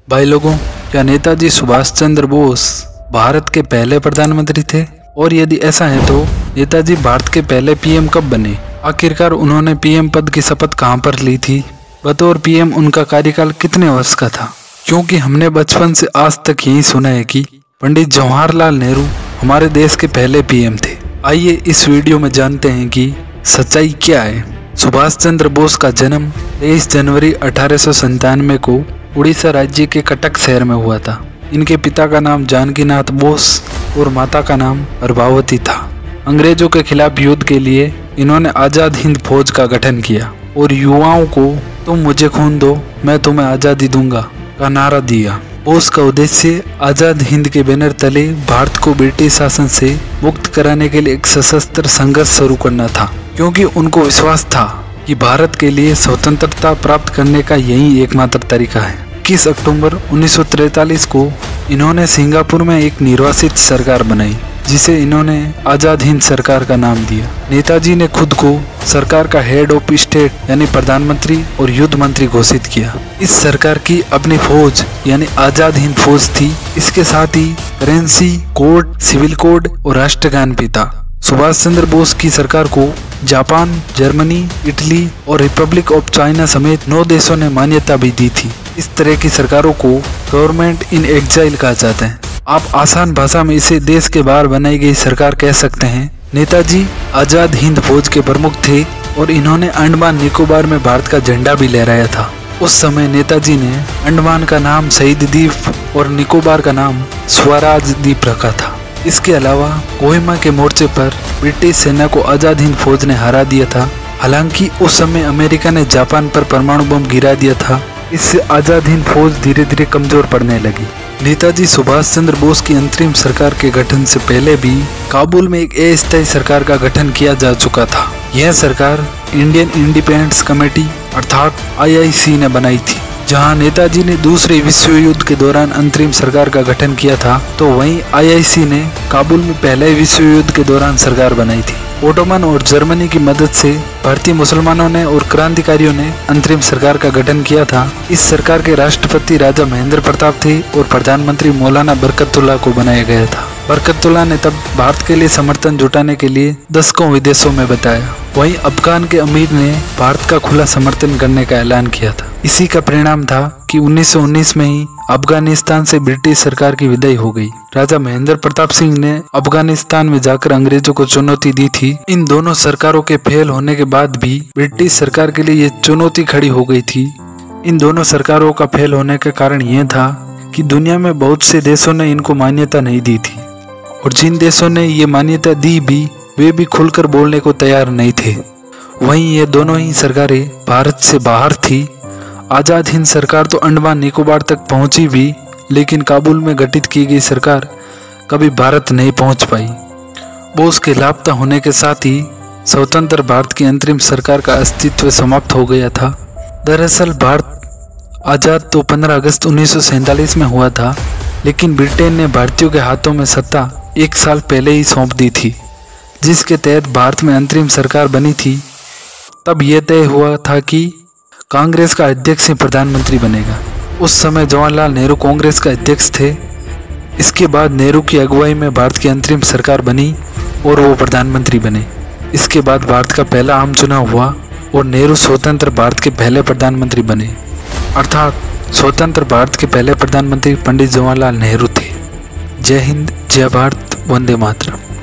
भाई लोगों, क्या नेताजी सुभाष चंद्र बोस भारत के पहले प्रधानमंत्री थे? और यदि ऐसा है तो नेताजी भारत के पहले पीएम कब बने? आखिरकार उन्होंने पीएम पद की शपथ कहां पर ली थी? बतौर पीएम उनका कार्यकाल कितने वर्ष का था? क्योंकि हमने बचपन से आज तक यही सुना है कि पंडित जवाहरलाल नेहरू हमारे देश के पहले पीएम थे। आइए इस वीडियो में जानते हैं कि सच्चाई क्या है। सुभाष चंद्र बोस का जन्म 23 जनवरी 1897 को उड़ीसा राज्य के कटक शहर में हुआ था। इनके पिता का नाम जानकीनाथ बोस और माता का नाम प्रभावती था। अंग्रेजों के खिलाफ युद्ध के लिए इन्होंने आज़ाद हिंद फौज का गठन किया और युवाओं को तुम मुझे खून दो, मैं तुम्हें आज़ादी दूंगा का नारा दिया। बोस का उद्देश्य आज़ाद हिंद के बैनर तले भारत को ब्रिटिश शासन से मुक्त कराने के लिए एक सशस्त्र संघर्ष शुरू करना था, क्योंकि उनको विश्वास था कि भारत के लिए स्वतंत्रता प्राप्त करने का यही एकमात्र तरीका है। 21 अक्टूबर 1943 को इन्होंने सिंगापुर में एक निर्वासित सरकार बनाई, जिसे इन्होंने आज़ाद हिंद सरकार का नाम दिया। नेताजी ने खुद को सरकार का हेड ऑफ स्टेट यानी प्रधानमंत्री और युद्ध मंत्री घोषित किया। इस सरकार की अपनी फौज यानी आज़ाद हिंद फौज थी। इसके साथ ही करेंसी, कोड, सिविल कोड और राष्ट्रगान भी था। सुभाष चंद्र बोस की सरकार को जापान, जर्मनी, इटली और रिपब्लिक ऑफ चाइना समेत 9 देशों ने मान्यता भी दी थी। इस तरह की सरकारों को गवर्नमेंट इन एग्जाइल कहा जाता है। आप आसान भाषा में इसे देश के बाहर बनाई गई सरकार कह सकते हैं। नेताजी आज़ाद हिंद फौज के प्रमुख थे और इन्होंने अंडमान निकोबार में भारत का झंडा भी लहराया था। उस समय नेताजी ने अंडमान का नाम शहीद द्वीप और निकोबार का नाम स्वराज द्वीप रखा था। इसके अलावा कोहिमा के मोर्चे पर ब्रिटिश सेना को आज़ाद हिंद फौज ने हरा दिया था। हालांकि उस समय अमेरिका ने जापान पर परमाणु बम गिरा दिया था। इससे आज़ाद हिंद फौज धीरे धीरे कमजोर पड़ने लगी। नेताजी सुभाष चंद्र बोस की अंतरिम सरकार के गठन से पहले भी काबुल में एक अस्थायी सरकार का गठन किया जा चुका था। यह सरकार इंडियन इंडिपेंडेंस कमेटी अर्थात IIC ने बनाई थी। जहां नेताजी ने दूसरे विश्व युद्ध के दौरान अंतरिम सरकार का गठन किया था, तो वहीं IIC ने काबुल में पहले विश्व युद्ध के दौरान सरकार बनाई थी। ओटोमन और जर्मनी की मदद से भारतीय मुसलमानों ने और क्रांतिकारियों ने अंतरिम सरकार का गठन किया था। इस सरकार के राष्ट्रपति राजा महेंद्र प्रताप थे और प्रधानमंत्री मौलाना बरकतुल्लाह को बनाया गया था। बरकतुल्लाह ने तब भारत के लिए समर्थन जुटाने के लिए दशकों विदेशों में बताया। वहीं अफगान के अमीर ने भारत का खुला समर्थन करने का ऐलान किया था। इसी का परिणाम था कि 1919 में ही अफगानिस्तान से ब्रिटिश सरकार की विदाई हो गई। राजा महेंद्र प्रताप सिंह ने अफगानिस्तान में जाकर अंग्रेजों को चुनौती दी थी। इन दोनों सरकारों के फेल होने के बाद भी ब्रिटिश सरकार के लिए ये चुनौती खड़ी हो गई थी। इन दोनों सरकारों का फेल होने का कारण यह था कि दुनिया में बहुत से देशों ने इनको मान्यता नहीं दी थी, और जिन देशों ने ये मान्यता दी भी वे भी खुलकर बोलने को तैयार नहीं थे। वहीं ये दोनों ही सरकारें भारत से बाहर थी। आज़ाद हिंद सरकार तो अंडमान निकोबार तक पहुंची भी, लेकिन काबुल में गठित की गई सरकार कभी भारत नहीं पहुंच पाई। बोस के लापता होने के साथ ही स्वतंत्र भारत की अंतरिम सरकार का अस्तित्व समाप्त हो गया था। दरअसल भारत आज़ाद तो 15 अगस्त 1947 में हुआ था, लेकिन ब्रिटेन ने भारतीयों के हाथों में सत्ता 1 साल पहले ही सौंप दी थी, जिसके तहत भारत में अंतरिम सरकार बनी थी। तब यह तय हुआ था कि कांग्रेस का अध्यक्ष ही प्रधानमंत्री बनेगा। उस समय जवाहरलाल नेहरू कांग्रेस का अध्यक्ष थे। इसके बाद नेहरू की अगुवाई में भारत की अंतरिम सरकार बनी और वो प्रधानमंत्री बने। इसके बाद भारत का पहला आम चुनाव हुआ और नेहरू स्वतंत्र भारत के पहले प्रधानमंत्री बने। अर्थात स्वतंत्र भारत के पहले प्रधानमंत्री पंडित जवाहरलाल नेहरू थे। जय हिंद, जय भारत, वंदे मातरम।